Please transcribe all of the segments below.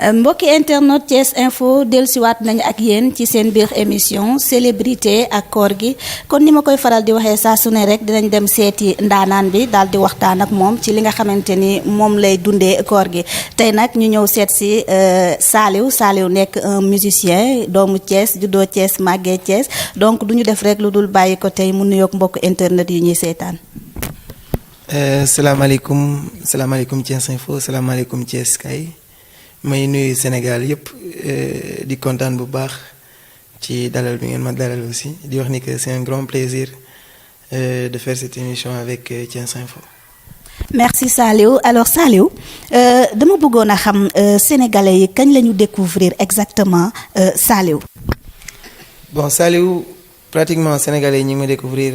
mbokki internet Thiès Info dellusiwaat nañu ak yéen ci seen biir émission célébrité ak koor gi kon ni ma koy faral di waxee saa su ne rek dinañ dem seeti ndaanaan bi daal di waxtaan ak moom ci li nga xamante ni moom lay dundee koor gi tey nag ñu ñëw seet si Saliou nekk un musicien doomu Thiès juddoo Thiès màggee Thiès donc du ñu def rek lu dul bàyyi ko tey mu nuyoog mbokk internet yi ñuy seetaan. salaamaaleykum Thiès Info salaamaaleykum Thiès kay may nuyu Sénégal yëpp di kontaan bu baax ci dalal bi ngeen ma dalal aussi di wax ni que c'est un grand plaisir de faire cette émission avec Thiès Info. merci Saliou alors Saliou dama bëggoon a xam sénégalais yi kañ la ñu découvrir exactement Saliou. bon Saliou pratiquement sénégalais yi ñu ngi ma découvrir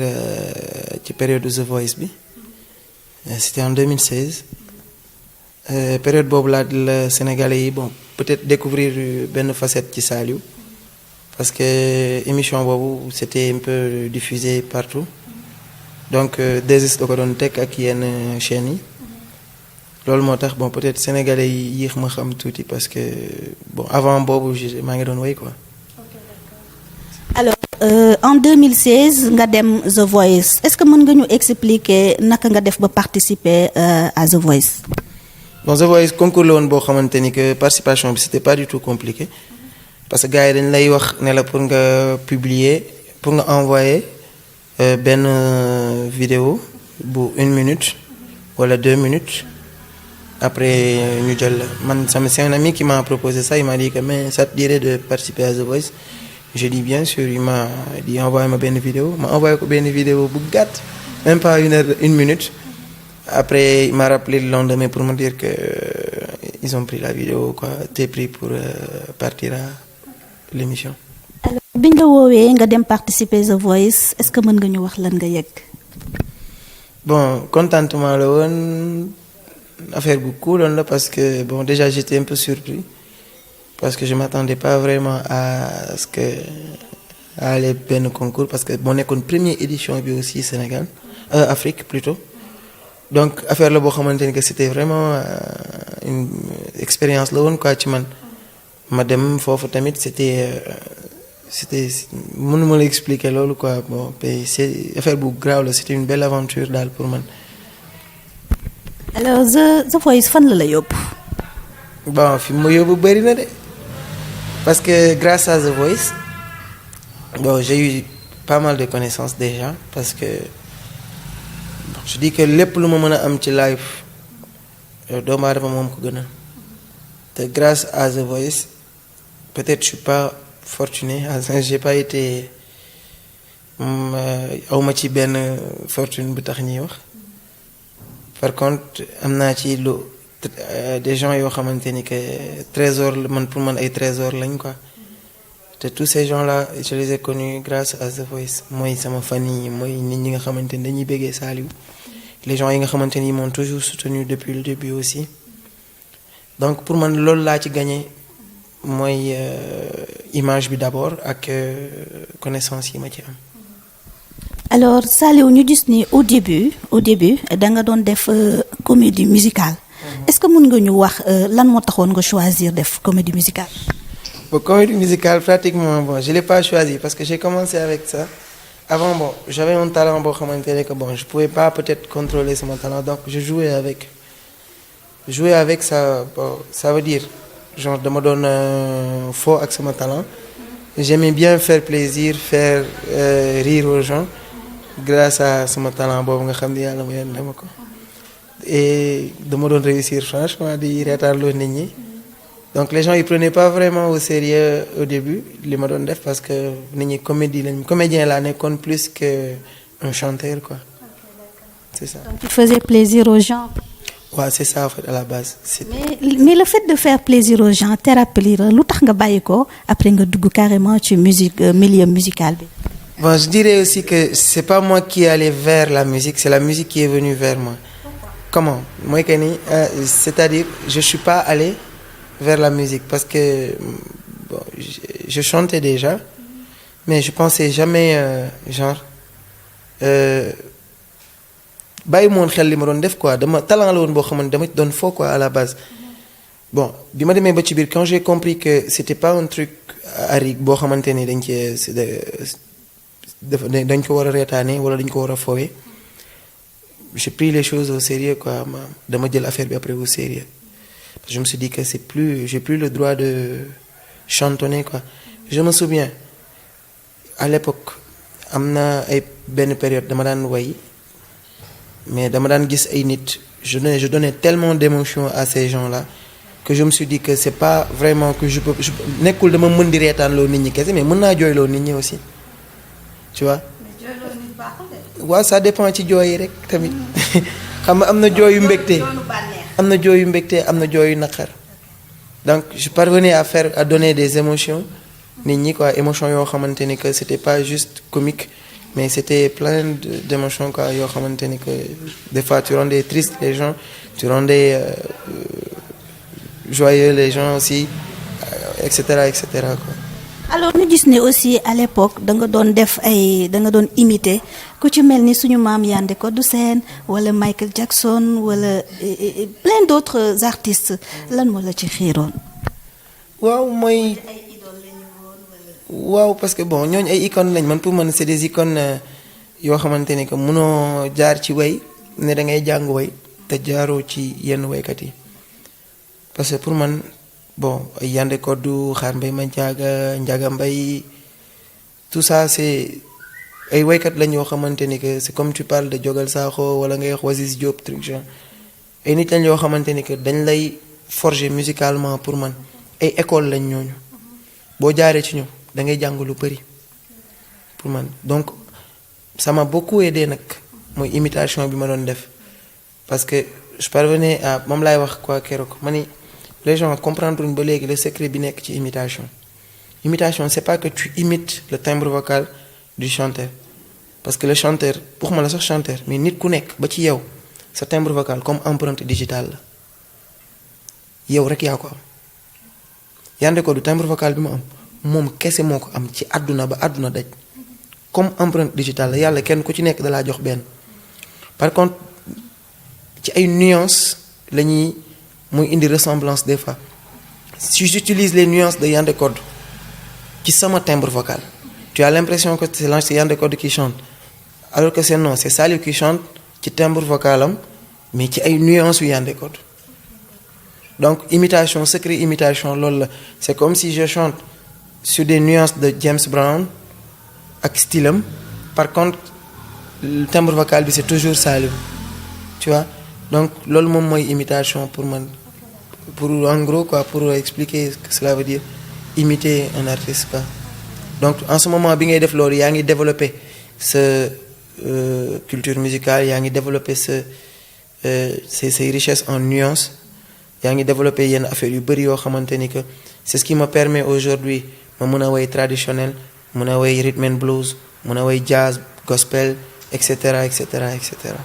ci période The Voice bi c'était en 2016. Période boobu laa la Sénégalais yi bon peut-être découvrir benn facette ci Saliou parce que émission boobu c'était un peu diffusé partout donc 2S da ko doon teg ak yenn chaînes yi loolu moo tax bon peut-être Sénégalais yi yéex ma xam tuuti parce que bon avant boobu maa ngi doon woy quoi. alors en 2016 nga dem The Voice est-ce que mën nga ñu expliquer naka nga def ba participer à The Voice. bon The Voice concours la woon boo xamante ni que participation bi c'était pas du tout compliqué parce que gars yi dañ lay wax ne la pour nga publier pour nga envoyer benn vidéo bu 1 minute wala 2 minutes après ñu jël man c'est un ami qui m'a proposé ça il m'a dit que mais ça te dirait de participer à The Voice j'ai dit bien sûr il m'a dit envoyer ma benn vidéo ma envoyé ko benn vidéo bu gàtt même pas 1 minute. Après, il m'a rappelé le lendemain pour me dire que ils ont pris la vidéo, quoi. T'es pris pour partir à l'émission. alors bi nga woowee nga dem participer The Voice est-ce que mën nga ñu wax lan nga yëg. bon contentement la woon affaire bu cool la parce que bon déjà j'étais un peu surpris parce que je m'attendais pas vraiment à ce que à aller benn concours parce que bon nekkoon première édition bi aussi Sénégal Afrique plutôt. donc affaire la boo xamante ni que c'était vraiment une expérience la woon quoi ci man ma dem foofu tamit c'était mënuma la expliquer loolu quoi bon c'est affaire bu graaw la c'était une belle aventure daal pour man. alors The Voice fan la yóbbu. bon fi ma yóbbu bëri na de parce que grâce à The Voice bon j'ai eu pas mal de connaissances déjà parce que. je dis que lépp lu ma mën a am ci live doomu aadama moom ko gën a te grâce à The Voice peut-être je suis pas fortuné j'ai pas été awma ci benn fortune bu tax ñuy wax par contre am naa ci lu des gens yoo xamante ni que trésor man pour man ay trésor lañ quoi te tous ces gens-là je les ai connus grâce à The Voice mooy sama famille mooy nit ñi nga xamante ni dañuy bëggee Saliou les gens yi nga xamante ni m'ont toujours soutenu depuis le début aussi donc pour man loolu laa ci gagné mooy image bi d'abord ak connaissance yi ma ci am. alors Saliou ñu gis ni au début da nga doon def comédie musicale. est-ce que mën nga ñu wax lan moo taxoon nga choisir def comédie musicale. bon comédie musicale pratiquement bon je l'ai pas choisi parce que j'ai commencé avec ça. Avant, bon, j'avais un talent bon, que bon, je pouvais pas peut-être contrôler mon talent, donc je jouais avec. Jouer avec ça, bon, ça veut dire, genre, de me donner faux avec mon talent. J'aimais bien faire plaisir, faire rire aux gens, grâce à mon talent, bon, et de me donner réussir, franchement, de retarder les gens. Donc les gens ils prenaient pas vraiment au sérieux au début li ma doon def parce que nit ñi comédien laa nekkoon plus que un chanteur quoi. c'est ça. donc tu faisais plaisir aux gens. waaw c'est ça en fait à la base. mais le fait de faire plaisir aux gens thérapie la lu tax nga bàyyi ko après nga dugg carrément ci musique milieu musical bi. bon je dirais aussi que c'est pas moi qui est allé vers la musique c'est la musique qui est venue vers moi. comment mooy que ni c'est-à-dire je suis pas allé vers la musique parce que bon, je chantais déjà mais je pensais jamais genre bàyyi moon xel li ma doon def quoi dama talent la woon boo xamante dama doon faux quoi à la base bon bi ma demee ba ci biir quand j'ai compris que c'était pas un truc ari boo xamante ni dañ cee dañ ko war a reetaane wala dañ ko war a fowe j'ai pris les choses au sérieux quoi dama jël affaire bi après au sérieux parce que je me suis dit que j'ai plus le droit de chantonner quoi. Je me souviens à l'époque am na ay benn période dama daan way mais dama daan gis ay nit je donnais tellement d'émotion à ces gens-là que je me suis dit que c'est pas vraiment que je peux nekkul dama mën di reetaan loo nit ñi kese mais mën naa jooyloo nit ñi aussi tu vois. mais jooyloo nit baaxul de. waaw ça dépend ci jooy yi rek tamit xam nga am na jooy yu mbégte am na jooy yu mbégte am na jooy yu naqar donc je parvenais à donner des émotions nit ñi quoi émotions yoo xamante ni que c'était pas juste comique mais c'était plein d'émotions quoi yoo xamante ni que des fois tu rendais triste les gens tu rendais joyeux les gens aussi et cetera quoi. alors ñu gis ne aussi à l'époque da nga doon imiter ku ci mel ni suñu maam Yandé Codou Sène wala Michael Jackson wala plein d'autres artistes lan moo la ci xiiroon. waaw mooy. waaw parce que bon ñooñu ay icônes lañ man pour man c'est des icônes yoo xamante ni que mënoo jaar ci way ne da ngay jàng way te jaaroo ci yenn waykat yi parce que pour man bon ay Yandé Codou Xaar Mbay ma Njaga Mbay tout ça c'est ay waykat lañ yoo xamante ni que c'est comme tu parles de Jogal Sakho wala ngay wax Wasis Diop truc genre ay nit lañ yoo xamante ni que dañ lay forger musicalement pour man ay école lañ ñooñu boo jaaree ci ñoom da ngay jàng lu bari pour man donc ça m'a beaucoup aidé nag mooy imitation bi ma doon def parce que je parvenais à moom laay wax quoi keroog ma ni les gens comprendre uñ ba léegi le secret bi nekk ci imitation c'est pas que tu imites le timbre vocal du chanteur parce que le chanteur pour ma la sax chanteur mais nit ku nekk ba ci yow sa timbre vocal comme empreinte digitale la yow rek yaa ko am Yandé Codou timbre vocal bi ma am moom kese moo ko am ci àdduna ba àdduna daj comme empreinte digitale la yàlla kenn ku ci nekk dalaa jox benn par contre ci ay nuances la ñuy muy indi ressemblance des fois si j'utilise les nuances de Yandé Codou ci sama timbre vocal tu as l'impression que c'est Yandé Codou qui chante alors que c'est non c'est Saliou qui chante ci timbre vocal am mais ci ay nuances yu Yandé Codou donc imitation secret imitation loolu la c'est comme si je chante sur des nuances de James Brown ak style am par contre le timbre vocal bi c'est toujours Saliou tu vois donc loolu moom mooy imitation pour man pour en gros quoi pour expliquer ce que cela veut dire imiter un artiste quoi donc en ce moment bi ngay def loolu yaa ngi développer sa culture musicale yaa ngi développer ces richesses en nuances yaa ngi développer yenn affaires yu bari yoo xamante ni que c'est ce qui me permet aujourd'hui ma mën a way traditionnel mën a way rhythm and blues mën a way jazz gospel et cetera et cetera et cetera.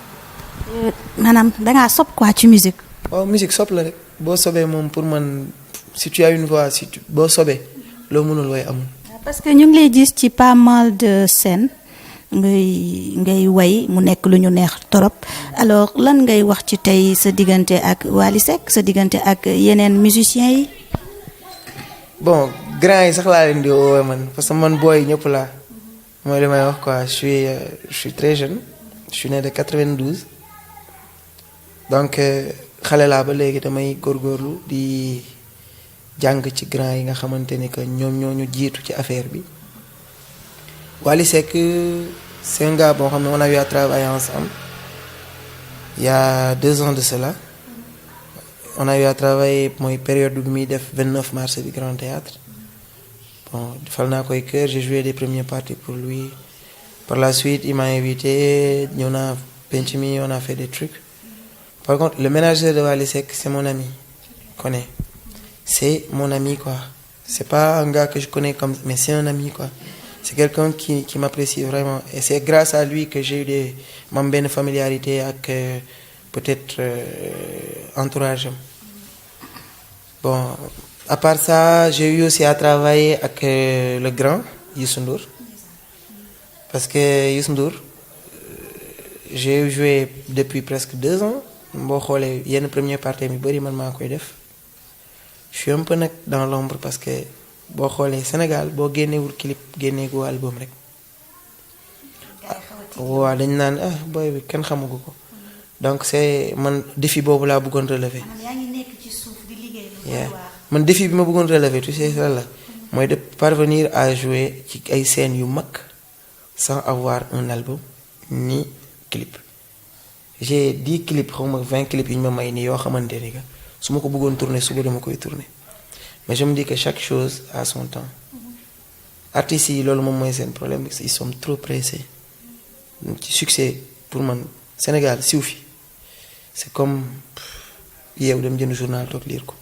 maanaam dangaa sob quoi ci musique. waaw musique sob la rek boo sobee moom pour man si tu as une voix boo sobee loo mënul way amul. parce que ñu ngi lay gis ci pas mal de scènes ngay way mu nekk lu ñu neex torop alors lan ngay wax ci tey sa diggante ak Wally Seck sa diggante ak yeneen musiciens yi. bon grand yi sax laa leen di woowee man parce que man booy ñëpp laa mooy li may wax quoi je suis très jeune je suis né de 92 donc xale laa ba léegi damay góorgóorlu di jàng ci grand yi nga xamante ni que ñoom ñoo ñu jiitu ci affaire bi. Wally Seck c'est un gars boo xam ne on a eu à travailler ensemble il y a 2 ans de cela on a eu à travailler mooy période bi muy def 29 mars bi Grand Théâtre bon defal naa koy chœur j'ai joué les premières parties pour lui par la suite il m'a invité ñëw naa penc mi on a fait des trucs par contre le manager de Wally Seck c'est mon ami connais c'est mon ami quoi c'est pas un gars que je connais comme mais c'est un ami quoi c'est quelqu'un qui m'apprécie vraiment et c'est grâce à lui que j'ai eu mam benn familiarité ak peut-être entourage am bon à part ça j'ai eu aussi à travailler avec le grand Youssou Ndour parce que Youssou Ndour j'ai joué depuis presque 2 ans boo xoolee yenn première partie mi bari man maa koy def je suis un peu nag dans l'ombre parce que boo xoolee Sénégal boo génneewul clip génneegu album rek waaw dañ naan ah boy bi kenn xamagu ko donc c'est man défi boobu laa bëggoon relever. yaa ngi nekk ci suuf di liggéey. man défi bi ma bëggoon relever tu sais la mooy de parvenir à jouer ci ay scènes yu mag sans avoir un album ni clip. J'ai 10 clips xaw ma 20 clips yu ñu ma may nii yoo xamante ni que su ma ko bëggoon tourner suba dama koy tourner mais je me dis que chaque chose a son temps artistes yi loolu moom mooy seen problème ils sont trop pressés ci succès pour man Sénégal siw fi c'est comme yeew dem jënd journal toog lire ko.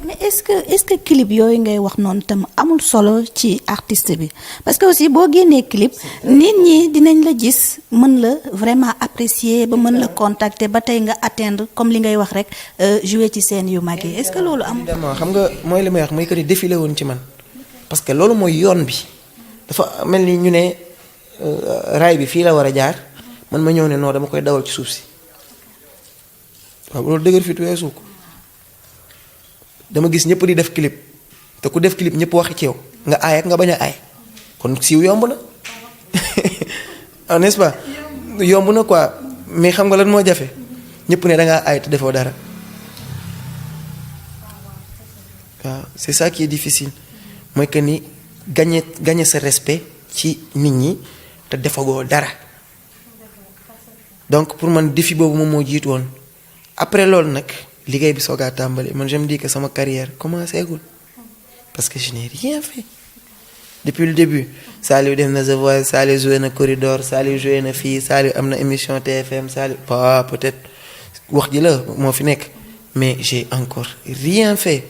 mais est-ce que clip yooyu ngay wax noonu tam amul solo ci artiste bi parce que aussi boo génnee clip nit ñi dinañ la gis mën la vraiment apprécier ba mën la contacter ba tey nga atteindre comme li ngay wax rek jouer ci scène yu mag yi est-ce que loolu amul. évidemment xam nga mooy li may wax mooy que ni défilé woon ci man parce que loolu mooy yoon bi dafa mel ni ñu ne raay bi fii la war a jaar man ma ñëw ne non dama koy dawal ci suuf si waaw loolu dëgër fit weesu ko. dama gis ñëpp di def clip te ku def clip ñëpp waxi ci yow nga aay ak nga bañ a aay kon siiw yomb na ah n'est-ce pas yomb na quoi mais xam nga lan moo jafe ñëpp ne da ngaa aay te defoo dara waaw c'est ça qui est difficile mooy que ni gagner sa respect ci nit ñi te defagoo dara donc pour man défi boobu moom moo jiitu woon après loolu nag. liggéey bi soogaa tàmbali man je me dis que sama carrière commencé gul parce que je n'ai rien fait depuis le début Saliou def na The Voice Saliou joué na Corridor Saliou joué na fii Saliou am na émission TFM Saliou pas peut-être wax ji la moo fi nekk mais j'ai encore rien fait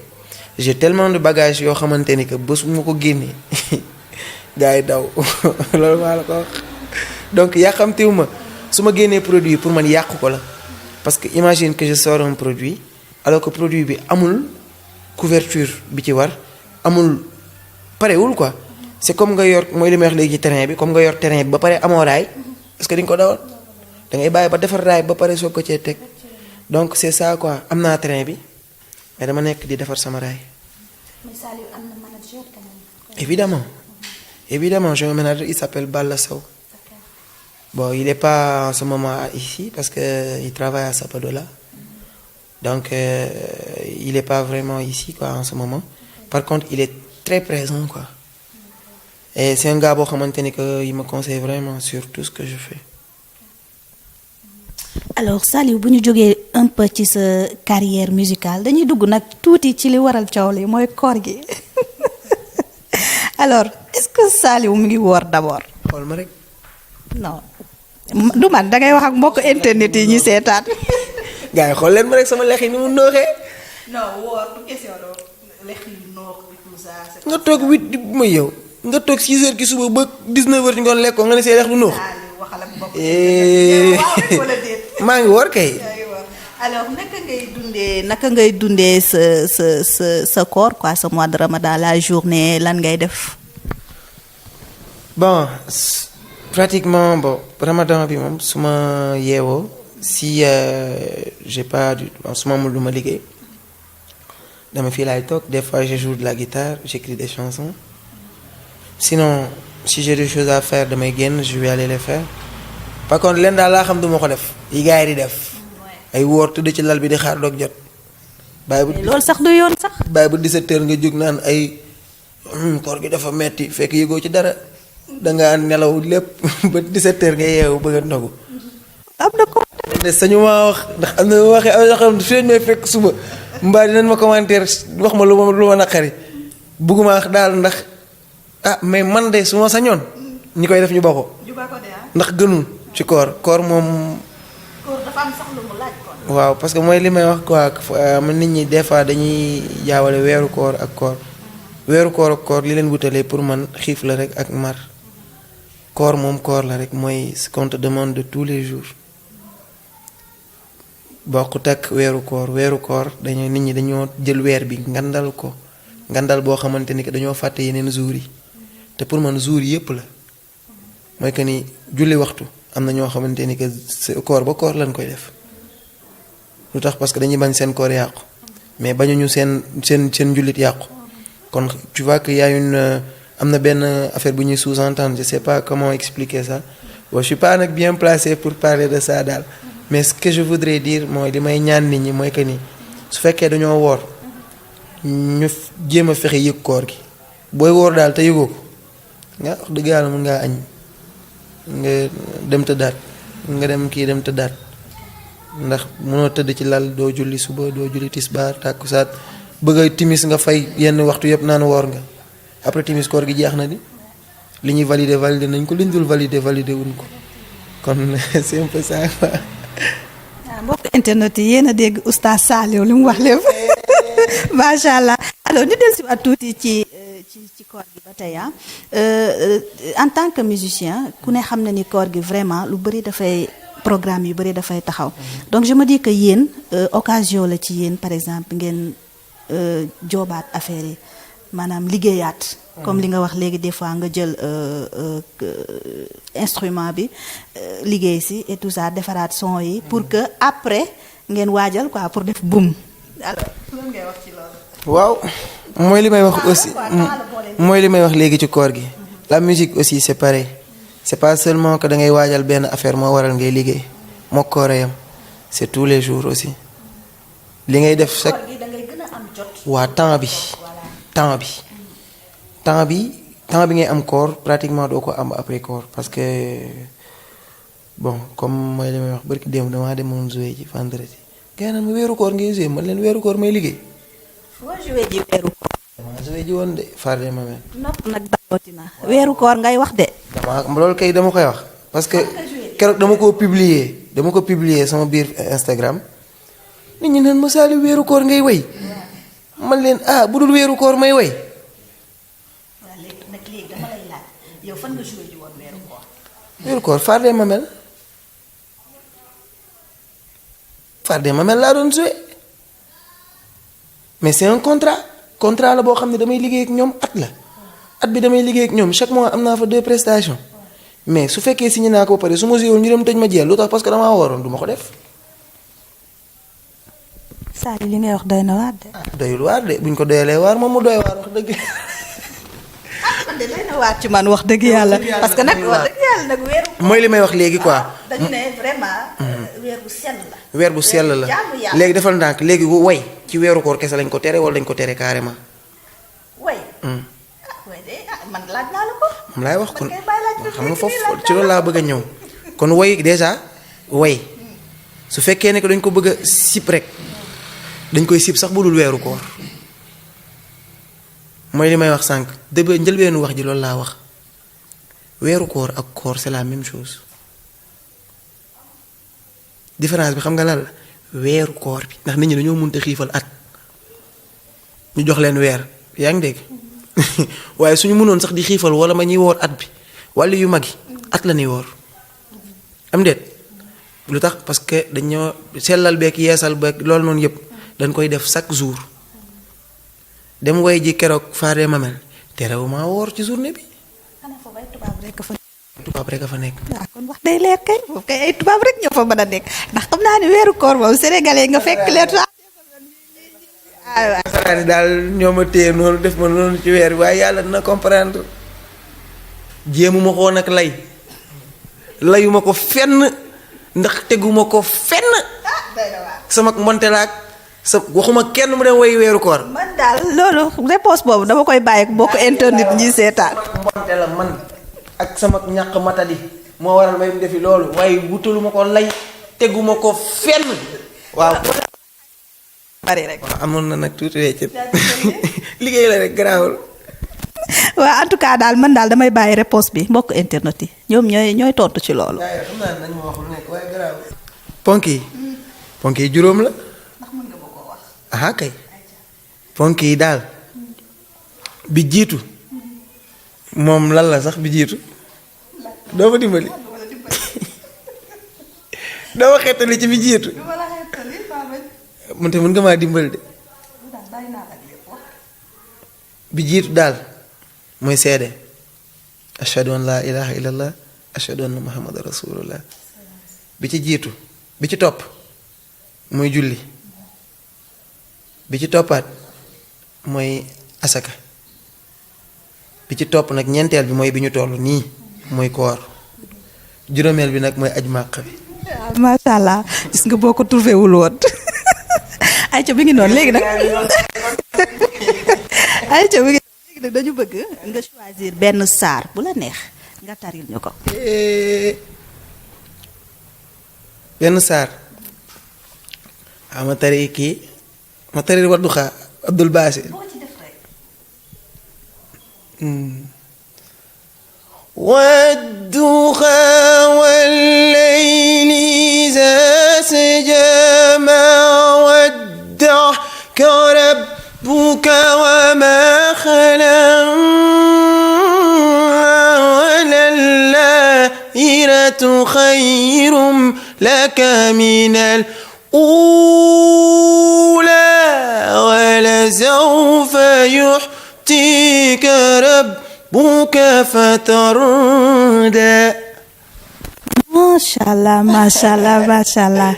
j'ai tellement de bagages yoo xamante ni que bés bu ma ko génnee gars yi daw loolu maa la ko wax donc yàqamtiwu ma su ma génnee produit pour man yàqu ko la parce que imagine que je sors un produit alors que produit bi amul couverture bi ci war amul parewul quoi c'est comme nga yor mooy li may wax léegi ci terrain bi comme nga yor terrain bi ba pare amoo raay est-ce que di nga ko dawal da ngay bàyyi ba defar raay ba pare soog ko cee teg donc c'est ça quoi am naa terrain bi mais dama nekk di defar sama raay. mais Saliou am na manager quand même. évidemment j'ai un manager il s'appelle Balla Sow. Bon, il n'est pas en ce moment ici parce qu'il travaille à Sapadola. Donc, il n'est pas vraiment ici quoi, en ce moment. Par contre, il est très présent. Quoi. Et c'est un gars qui me conseille vraiment sur tout ce que je fais. Alors, Saliou, si nous avons un peu de sa carrière musicale, nous avons tout ce qui waral ciowli moy koor gi. Alors, est-ce que Saliou mu ngi wor d'abord? Xol ma rek. Non. Du man da ngay wax ak mbokk internet yi ñi seetaan. Gars yi xool leen ma rek sama lex yi ni mu nooxee. Non, woor du question do lex yi noox bi tout ça. Nga toog 8 di ma yow. Nga toog 6 heures ki suba ba 19 heures ci ngoon lekk ko nga ne say lex du noox. Waxal ak mbokk. Wala déet. Maa ngi woor kay. Alors naka ngay dundee sa koor quoi ce mois de Ramadan la journée lan ngay def. Bon. Pratiquement, bon, Ramadan, si si j'ai pas en ce moment je me ligue. Dans mes filles, des fois je joue de la guitare, j'écris des chansons. Sinon, si j'ai des choses à faire de mes gains, je vais aller les faire. Par contre, l'un d'Allah, je ne sais pas def. Il y a des def. Ay wor tudde ci lal bi di xaar dog jot. Bay bu lool sax du yoon sax. Bay bu 17h nga jog naan ay koor gi dafa metti fekk yego ci dara. Da nga nelaw lépp ba 17h nga yeewu bëgg a ndogu. Am na ko. Sañu ma wax ndax am na waxe ay xam fi may fekk suba mbaa dinañ ma commentaire wax ma lu ma naqari bëgguma wax daal ndax ah mais man de su ma sañoon ñi koy def ñu bako ndax gënul ci koor moom. Koor dafa am sax lu mu laaj ko. waaw parce que mooy li may wax quoi man nit ñi des fois dañuy jaawale weeru koor ak koor weeru koor ak koor li leen wutalee pour man xiif la rek ak mar. Koor moom koor la rek mooy ce qu'on te demande de tous les jours bokkut ak weeru koor dañoo nit ñi dañoo jël weer bi ngandal ko ngandal boo xamante ni que dañoo fàtte yeneen jours yi te pour man jours yépp la mooy que ni julli waxtu am na ñoo xamante ni que koor ba koor lañ koy def lu tax parce que dañuy bañ seen koor yàqu mais bañuñu seen njullit yàqu kon tu vois que y a une am na benn affaire bu ñuy sous-entendre je sais pas comment expliquer ça bon je suis pas nag bien placé pour parler de ça daal mais ce que je voudrais dire mooy li may ñaan nit ñi mooy que ni su fekkee dañoo woor ñu jéem a fexe yëg koor gi booy woor daal te yëgoo ko nga wax dëgg yàlla mën ngaa añ nga dem tëddaat nga dem kii dem tëddaat ndax mënoo tëdd ci lal doo julli suba doo julli tisbaar tàkkusaat bëgg a timis nga fay yenn waxtu yëpp naan woor nga après timis koor gi jeex na di li ñuy valider nañ ko li ñu dul valider wuñ ko kon c'est un peu ça quoi. waaw mbokk internet yi yéen a dégg oustaz Saliou li mu wax lépp macha allah alors ñu dellusiwaat tuuti ci koor gi ba tey en tant que musicien ku ne xam na ni koor gi vraiment lu bëri dafay programme yu bëri dafay taxaw donc je me dis que yéen occasion la ci yéen par exemple ngeen joobaat affaire yi maanaam liggéeyaat comme li nga wax léegi des fois nga jël instrument bi liggéey si et tout ça defaraat son yi pour que après ngeen waajal quoi pour def boum alors lan ngay wax ci loolu. waaw mooy li may wax aussi mooy li may wax léegi ci koor gi la musique aussi c'est pareil c'est pas seulement que da ngay waajal benn affaire moo waral ngay liggéey moo kooreyam c'est tous les jours aussi li ngay def chaque waa temps bi ngay am koor pratiquement doo ko am après koor parce que bon comme mooy li may wax barki démb damaa demoon jouer ji vendredi gars naan ma weeru koor ngay jouer man leen weeru koor may liggéey. foo jouer ji weeru koor. damaa jouer ji woon de Fardé Mamel. nopp nag daawati na weeru koor ngay wax de. loolu kay dama koy wax parce que keroog dama ko publier sama biir Instagram nit ñi naan ma Saliou weeru koor ngay way man leen bu dul weeru koor may way. waaw léegi dama lay laaj yow fan nga joué ji woon weeru koor. weeru koor Fardé Mamel laa doon joué mais c'est un contrat la boo xam ne damay liggéey ak ñoom at bi damay liggéey ak ñoom chaque mois am naa fa 2 prestations mais su fekkee signé naa ko ba pare su ma joué ñu dem tëj ma jël lu tax parce que damaa waroon du ma ko def. Saliou li ngay wax doy na waar de. doyul waar de buñ ko doyalee waar moom mu doy waar wax dëgg. man de doy na waar ci man wax dëgg yàlla. parce que nag wax dëgg yàlla nag weeru. mooy li may wax léegi quoi. dañu ne vraiment. weer bu sell la. weer bu sell la léegi defal ndànk léegi way ci weeru koor kese lañ ko tere wala dañ ko tere carrément. way. way de man laaj naa la ko. moom laay wax kon xam nga foofu ci loolu laa bëgg a ñëw kon way déjà way su fekkee ne que dañ ko bëgg a sip rek. dañ koy sib sax bu dul weeru koor mooy li may wax sànq njëlbeenu wax ji loolu laa wax weeru koor ak koor c'est la même chose différence bi xam nga lan la weeru koor bi ndax nit ñi dañoo mënta xiifal at ñu jox leen weer yaa ngi dégg waaye suñu mënoon sax di xiifal wala ma ñuy woor at bi wala yu mag yi at la ñuy woor am déet lu tax parce que dañoo sellal beeg yeesal beeg loolu noonu yëpp dañ koy def chaque jour dem way ji keroog Fardé Mamel terewuma woor ci journée bi. xanaa foofu ay tubaab rek fa. tubaab rek a fa nekk. waaw kon wax day leer kay foofu kay ay tubaab rek ñoo fa mën a nekk ndax xam naa ne weeru koor moom sénégalais nga fekk leen. waaw daal ñoo ma téye noonu def ma noonu ci weer waaye yàlla dina comprendre jéemuma koo nag layuma ko fenn ndax teguma ko fenn. sama mbonte laak sa waxuma kenn mu dem way weeru koor. man daal loolu réponse boobu dama koy bàyyi bokk internet ñi seetaan. mbonte la man ak sama ñàkk matadi moo waral may defi loolu waaye wutaluma ko lay teguma ko fenn waaw. bari rek waaw amoon na nag tuuti weccet liggéey la rek garaawul. waaw en tout cas daal man daal damay bàyyi réponse bi mbokk internet yi ñoom ñooy tontu ci loolu. xam naa nañ ma wax lu nekk waaye garaawul. ponk yi juróom la. ndax mën nga ko wax. aha kay ponk yi daal bi jiitu moom lan la sax bi jiitu doo ma dimbali doo ma xettali ci bi jiitu mënte mën nga maa dimbali de bi jiitu daal mooy seede ashhadu an laa ilaha illallah ashhadu anna muhammadan rasulullah bi ci jiitu bi ci topp mooy julli bi ci toppaat mooy asaka bi ci topp nag ñeenteel bi mooy bi ñu toll nii mooy koor juróomeel bi nag mooy aj màq bi. macha allah gis nga boo ko trouvé wul woon ayca bi ngi noonu léegi nag ayca bi ngi léegi nag dañu bëgg nga choisir benn saar bu la neex nga taril ñu ko. benn saar ma tari kii ma tari Wadduha Abdul Baasi. والضحى والليل إذا سجى ما ودعك ربك وما خلى وللآخرة خير لك من الأولى ولسوف يعطيك ربك فترضى. macha allah macha allah macha allah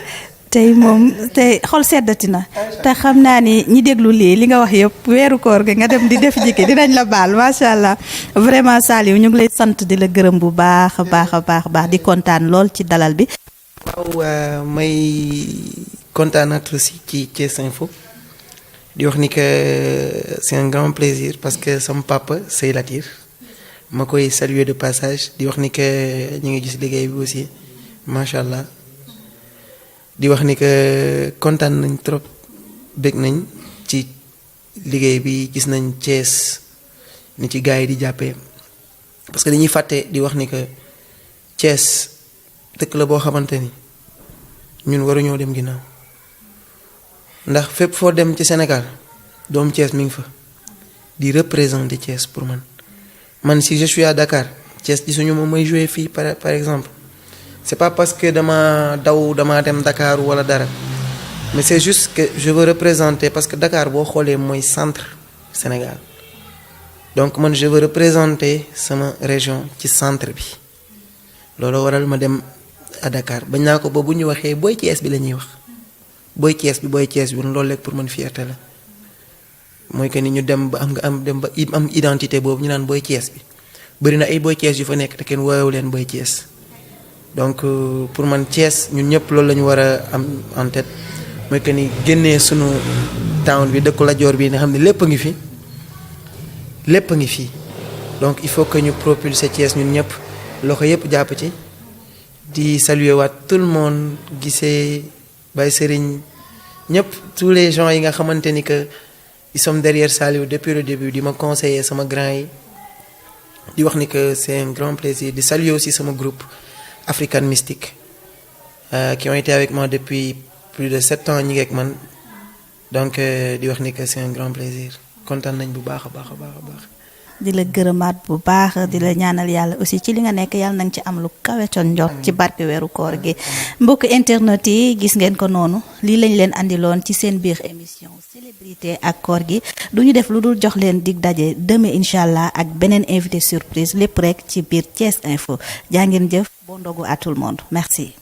tey moom tey xol seddati na te xam naa ni ñi déglu li nga wax yëpp weeru koor gi nga dem di def jikki dinañ la baal macha allah vraiment Saliou ñu ngi lay sant di la gërëm bu baax a baax a baax di kontaan lool ci dalal bi. waaw may kontaanaat aussi ci Thiès Info di wax ni que c'est un grand plaisir parce que sama papa Sey Latir ma koy saluer de passage di wax ni que ñu ngi gis liggéey bi aussi macha allah di wax ni que kontaan nañ trop bég nañ ci liggéey bi gis nañ Thiès ni ci gars yi di jàppee parce que dañuy fàtte di wax ni que Thiès dëkk la boo xamante ni ñun waruñoo dem ginnaaw ndax fépp foo dem ci Sénégal doomu Thiès mi ngi fa di représenter Thiès pour man si je suis à Dakar Thiès di suñu moom may jouer fii par exemple c'est pas parce que dama dem Dakar wala dara mais c'est juste que je veux représenter parce que Dakar boo xoolee mooy centre Sénégal donc man je veux représenter sama région ci centre bi loolu waral ma dem à Dakar bañ naa ko ba bu ñu waxee booy Thiès bi la ñuy wax booy Thiès bi loolu rek pour man fierté la mooy que ni ñu dem ba am identité boobu ñu naan booy Thiès bi bëri na ay booy Thiès yu fa nekk te kenn woowewu leen booy Thiès donc pour man Thiès ñun ñëpp loolu la ñu war a am en tête mooy que ni génnee sunu town bi dëkku Lat Joor bi nga xam ne lépp a ngi fi donc il faut que ñu propulser Thiès ñun ñëpp loxo yëpp jàpp ci di saluer waat tout le monde gisee Baye Serigne ñëpp tous les gens yi nga xamante ni que ils sont derrière Saliou depuis le début di ma conseiller sama grand yi di wax ni que c'est un grand plaisir di saluer aussi sama groupe African Mystique qui ont été avec moi depuis plus de 7 ans ñi ngi ak man donc di wax ni que c'est un grand plaisir kontaan nañ bu baax a baax. di la gërëmaat bu baax di la ñaanal yàlla aussi ci li nga nekk yàlla nañ ci am lu kawe con njort ci barke weeru koor gi mbokk internet yi gis ngeen ko noonu lii lañ leen andiloon ci seen biir émission célébrité ak koor gi du ñu def lu dul jox leen dig daje demain incha allah ak beneen invité surprise lépp rek ci biir Thiès Info jaa ngeen jëf bon ndogu à tout le monde merci.